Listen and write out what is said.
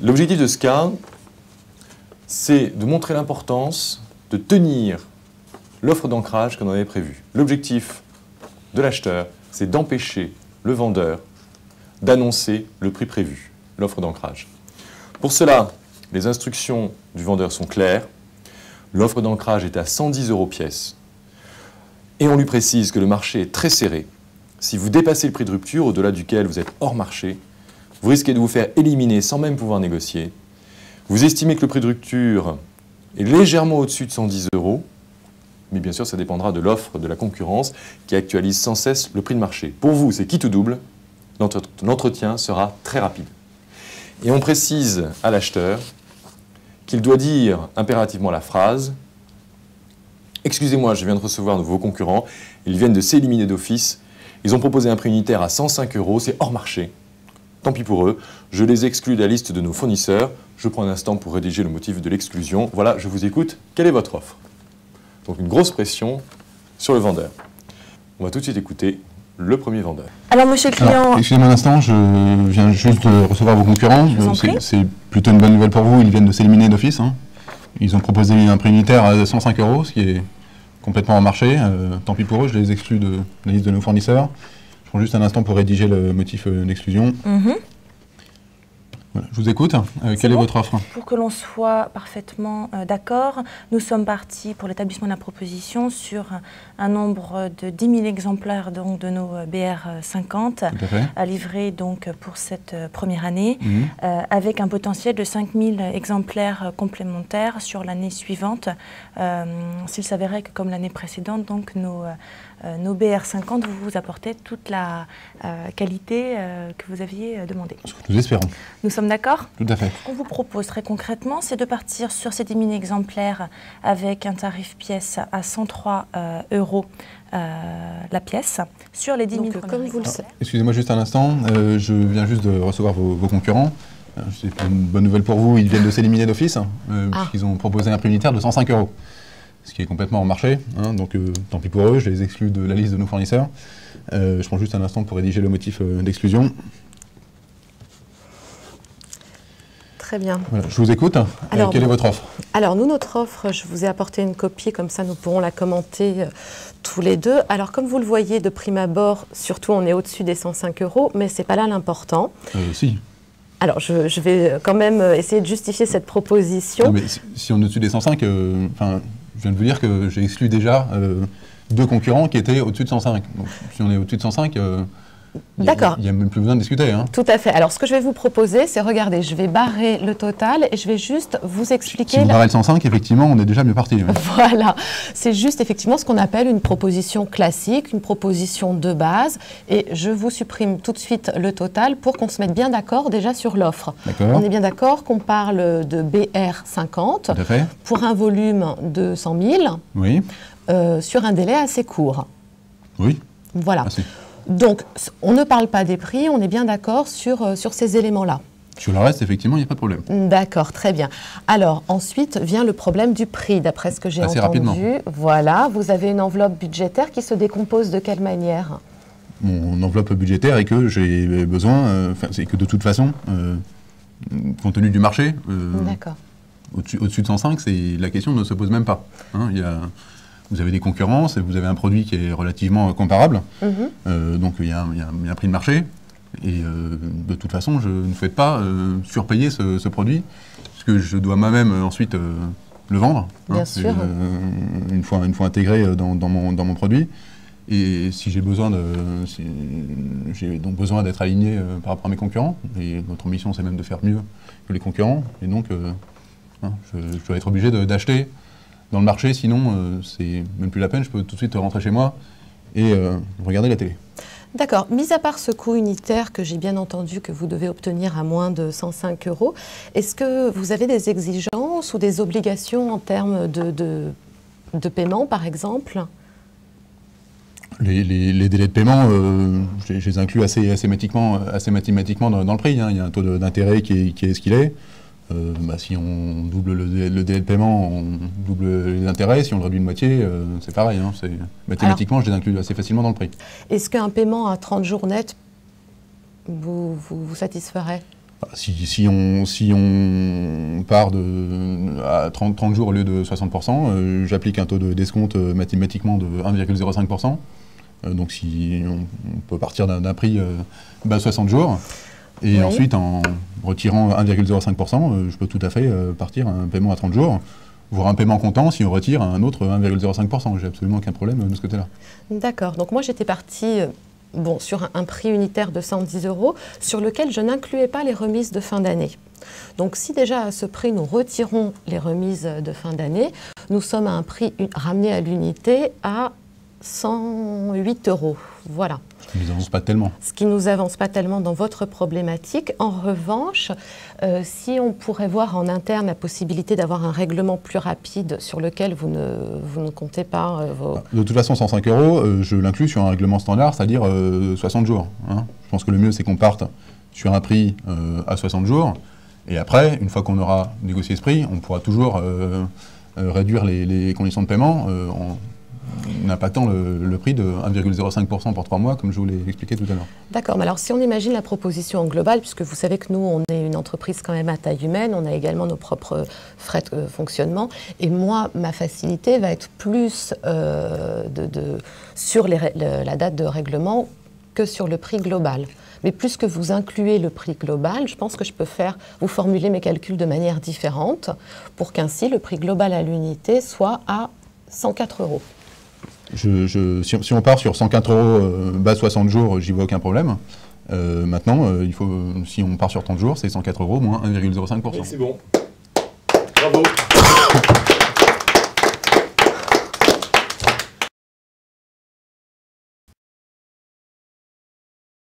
L'objectif de ce cas, c'est de montrer l'importance de tenir l'offre d'ancrage qu'on avait prévue. L'objectif de l'acheteur, c'est d'empêcher le vendeur d'annoncer le prix prévu, l'offre d'ancrage. Pour cela, les instructions du vendeur sont claires. L'offre d'ancrage est à 110 € pièce. Et on lui précise que le marché est très serré. Si vous dépassez le prix de rupture, au-delà duquel vous êtes hors marché, vous risquez de vous faire éliminer sans même pouvoir négocier. Vous estimez que le prix de rupture est légèrement au-dessus de 110 €, mais bien sûr, ça dépendra de l'offre de la concurrence qui actualise sans cesse le prix de marché. Pour vous, c'est quitte ou double. L'entretien sera très rapide. Et on précise à l'acheteur qu'il doit dire impérativement la phrase « Excusez-moi, je viens de recevoir vos concurrents, ils viennent de s'éliminer d'office, ils ont proposé un prix unitaire à 105 €, c'est hors marché. Tant pis pour eux, je les exclus de la liste de nos fournisseurs, je prends un instant pour rédiger le motif de l'exclusion. Voilà, je vous écoute, quelle est votre offre ?» Donc une grosse pression sur le vendeur. On va tout de suite écouter le premier vendeur. Alors, monsieur le client... Excusez-moi un instant, je viens juste de recevoir vos concurrents. C'est plutôt une bonne nouvelle pour vous, ils viennent de s'éliminer d'office. Hein. Ils ont proposé un prix unitaire à 105 €, ce qui est complètement en marché. Tant pis pour eux, je les exclus de la liste de nos fournisseurs. Je prends juste un instant pour rédiger le motif d'exclusion. Voilà, je vous écoute. Quelle est votre offre? Pour que l'on soit parfaitement d'accord, nous sommes partis pour l'établissement de la proposition sur un nombre de 10 000 exemplaires donc, de nos BR50 à livrer donc, pour cette première année, avec un potentiel de 5 000 exemplaires complémentaires sur l'année suivante, s'il s'avérait que comme l'année précédente, donc, nos BR50 vous apportaient toute la qualité que vous aviez demandé. Ce que nous espérons. Nous sommes d'accord? Tout à fait. Ce qu'on vous propose très concrètement, c'est de partir sur ces 10 000 exemplaires avec un tarif pièce à 103 € la pièce sur les 10 000 comme vous le savez. Excusez-moi juste un instant, je viens juste de recevoir vos concurrents. C'est une bonne nouvelle pour vous, ils viennent de s'éliminer d'office, puisqu'ils ont proposé un prix unitaire de 105 €. Ce qui est complètement en marché, hein, donc tant pis pour eux, je les exclus de la liste de nos fournisseurs. Je prends juste un instant pour rédiger le motif d'exclusion. Très bien. Voilà, je vous écoute. Alors, quelle est votre offre? Alors, nous, notre offre, je vous ai apporté une copie, comme ça nous pourrons la commenter tous les deux. Alors, comme vous le voyez de prime abord, surtout on est au-dessus des 105 €, mais ce n'est pas là l'important. Si. Alors, je vais quand même essayer de justifier cette proposition. Non, mais si on est au-dessus des 105, je viens de vous dire que j'ai exclu déjà 2 concurrents qui étaient au-dessus de 105. Donc, si on est au-dessus de 105, d'accord. Il n'y a même plus besoin de discuter. Hein. Tout à fait. Alors, ce que je vais vous proposer, c'est, regardez, je vais barrer le total et je vais juste vous expliquer... Si vous barrez le 105, effectivement, on est déjà mieux parti. Ouais. Voilà. C'est juste, effectivement, ce qu'on appelle une proposition classique, une proposition de base. Et je vous supprime tout de suite le total pour qu'on se mette bien d'accord déjà sur l'offre. On est bien d'accord qu'on parle de BR50 pour un volume de 100 000 sur un délai assez court. Oui. Voilà. Merci. Donc, on ne parle pas des prix, on est bien d'accord sur ces éléments-là. Sur le reste, effectivement, il n'y a pas de problème. D'accord, très bien. Alors, ensuite vient le problème du prix, d'après ce que j'ai entendu. Rapidement. Voilà, vous avez une enveloppe budgétaire qui se décompose de quelle manière? Mon enveloppe budgétaire est que j'ai besoin, c'est que de toute façon, compte tenu du marché, au-dessus de 105, la question ne se pose même pas. Hein, vous avez des concurrences et vous avez un produit qui est relativement comparable. Donc il y a un prix de marché. Et de toute façon, je ne souhaite pas surpayer ce produit, puisque je dois moi-même ensuite le vendre. Bien sûr. Une fois intégré dans mon produit. Et si j'ai besoin d'être aligné par rapport à mes concurrents. Et notre mission, c'est même de faire mieux que les concurrents. Et donc, je dois être obligé d'acheter dans le marché, sinon c'est même plus la peine, je peux tout de suite rentrer chez moi et regarder la télé. D'accord. Mis à part ce coût unitaire que j'ai bien entendu que vous devez obtenir à moins de 105 €, est-ce que vous avez des exigences ou des obligations en termes de paiement, par exemple? Les délais de paiement, je les inclus assez mathématiquement dans le prix. Hein. Il y a un taux d'intérêt qui est ce qu'il est. Si on double le délai de paiement, on double les intérêts. Si on le réduit de moitié, c'est pareil. Hein, mathématiquement, je les inclus assez facilement dans le prix. Est-ce qu'un paiement à 30 jours net vous satisferait? Si on part à 30 jours au lieu de 60%, j'applique un taux de d'escompte mathématiquement de 1,05%. Donc si on peut partir d'un prix bas 60 jours, et oui. Ensuite en retirant 1,05%, je peux tout à fait partir à un paiement à 30 jours, voire un paiement comptant si on retire un autre 1,05%. J'ai absolument aucun problème de ce côté-là. D'accord, donc moi j'étais partie sur un prix unitaire de 110 €, sur lequel je n'incluais pas les remises de fin d'année. Donc si déjà à ce prix nous retirons les remises de fin d'année, nous sommes à un prix ramené à l'unité à 108 €. Voilà. Ce qui ne nous avance pas tellement. Ce qui ne nous avance pas tellement dans votre problématique. En revanche, si on pourrait voir en interne la possibilité d'avoir un règlement plus rapide sur lequel vous ne comptez pas vos... De toute façon, 105 €, je l'inclus sur un règlement standard, c'est-à-dire 60 jours. Hein. Je pense que le mieux, c'est qu'on parte sur un prix à 60 jours. Et après, une fois qu'on aura négocié ce prix, on pourra toujours réduire les conditions de paiement en impactant le prix de 1,05% pour 3 mois, comme je vous l'ai expliqué tout à l'heure. D'accord, mais alors si on imagine la proposition en global, puisque vous savez que nous, on est une entreprise quand même à taille humaine, on a également nos propres frais de fonctionnement, et moi, ma facilité va être plus sur la date de règlement que sur le prix global. Mais puisque vous incluez le prix global, je pense que je peux vous formuler mes calculs de manière différente pour qu'ainsi le prix global à l'unité soit à 104 €. Si on part sur 104 € bas 60 jours, j'y vois aucun problème. Maintenant, si on part sur 30 jours, c'est 104 € moins 1,05%. C'est bon.